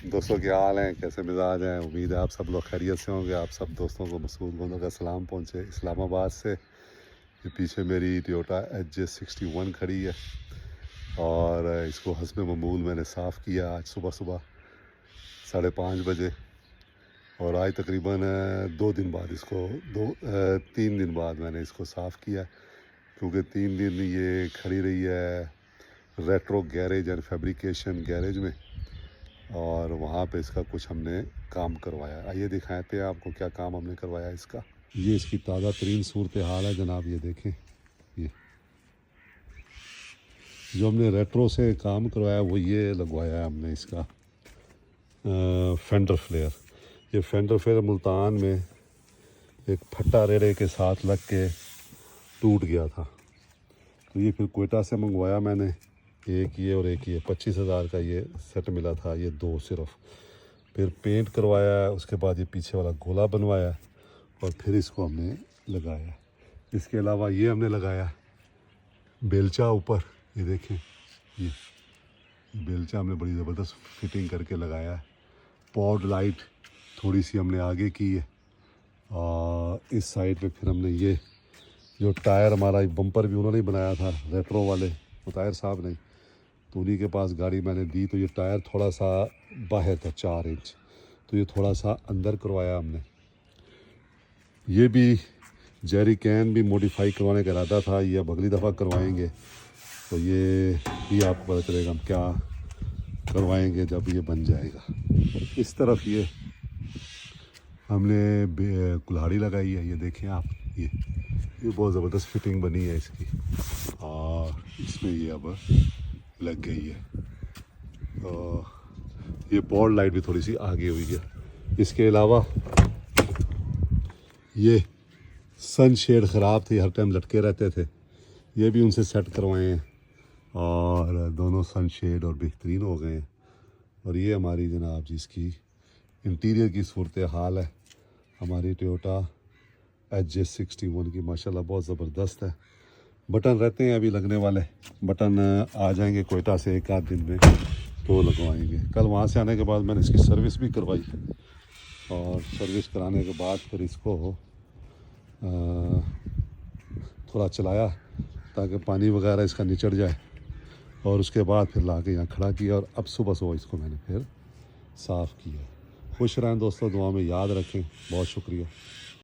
دوستوں کے حال ہیں، کیسے مزاج ہیں؟ امید ہے آپ سب لوگ خیریت سے ہوں گے۔ آپ سب دوستوں کو مسعود گوندوں کا سلام پہنچے اسلام آباد سے۔ یہ پیچھے میری ٹویوٹا HJ61 کھڑی ہے اور اس کو حسب معمول میں نے صاف کیا آج صبح 5:30 بجے، اور آج تقریباً 2 دن بعد اس کو 3 دن بعد میں نے اس کو صاف کیا، کیونکہ 3 دن یہ کھڑی رہی ہے retro garage and fabrication garage میں، اور وہاں پہ اس کا کچھ ہم نے کام کروایا۔ آئیے دکھاتے ہیں آپ کو کیا کام ہم نے کروایا اس کا۔ یہ اس کی تازہ ترین صورتحال ہے جناب، یہ دیکھیں، یہ جو ہم نے ریٹرو سے کام کروایا وہ یہ لگوایا ہے ہم نے اس کا فینڈر فلیئر۔ یہ فینڈر فلیئر ملتان میں ایک پھٹا ریڑے کے ساتھ لگ کے ٹوٹ گیا تھا، تو یہ پھر کوئٹہ سے منگوایا میں نے، ایک یہ اور ایک یہ 25,000 کا یہ سیٹ ملا تھا، یہ 2 صرف۔ پھر پینٹ کروایا ہے، اس کے بعد یہ پیچھے والا گولا بنوایا اور پھر اس کو ہم نے لگایا۔ اس کے علاوہ یہ ہم نے لگایا بیلچا اوپر، یہ دیکھیں، یہ بیلچا ہم نے بڑی زبردست فٹنگ کر کے لگایا ہے۔ پوڈ لائٹ تھوڑی سی ہم نے آگے کی ہے، اور اس سائڈ پہ پھر ہم نے یہ جو ٹائر ہمارا بمپر بھی انہوں نے بنایا تھا ریٹرو والے مطاہر صاحب نے، تو انہی کے پاس گاڑی میں نے دی، تو یہ ٹائر تھوڑا سا باہر تھا 4 انچ، تو یہ تھوڑا سا اندر کروایا ہم نے۔ یہ بھی جیری کین بھی موڈیفائی کروانے کا ارادہ تھا، یہ اب اگلی دفعہ کروائیں گے، تو یہ بھی آپ کو پتہ چلے گا ہم کیا کروائیں گے جب یہ بن جائے گا۔ اس طرف یہ ہم نے کلہاڑی لگائی ہے، یہ دیکھیں آپ، یہ بہت زبردست فٹنگ بنی ہے اس کی، اور اس میں یہ اب لگ گئی ہے۔ یہ پوڈ لائٹ بھی تھوڑی سی آگے ہوئی ہے۔ اس کے علاوہ یہ سن شیڈ خراب تھی، ہر ٹائم لٹکے رہتے تھے، یہ بھی ان سے سیٹ کروائے ہیں، اور دونوں سن شیڈ اور بہترین ہو گئے ہیں۔ اور یہ ہماری جناب جی اس کی انٹیریئر کی صورتحال ہے ہماری ٹویوٹا HJ61 کی، ماشاءاللہ بہت زبردست ہے۔ بٹن رہتے ہیں ابھی لگنے والے، بٹن آ جائیں گے کوئٹہ سے 1 آدھ دن میں تو لگوائیں گے۔ کل وہاں سے آنے کے بعد میں نے اس کی سروس بھی کروائی، اور سروس کرانے کے بعد پھر اس کو تھوڑا چلایا تاکہ پانی وغیرہ اس کا نچڑ جائے، اور اس کے بعد پھر لا کے یہاں کھڑا کیا، اور اب صبح اس کو میں نے پھر صاف کیا۔ خوش رہیں دوستوں، دعا میں یاد رکھیں، بہت شکریہ۔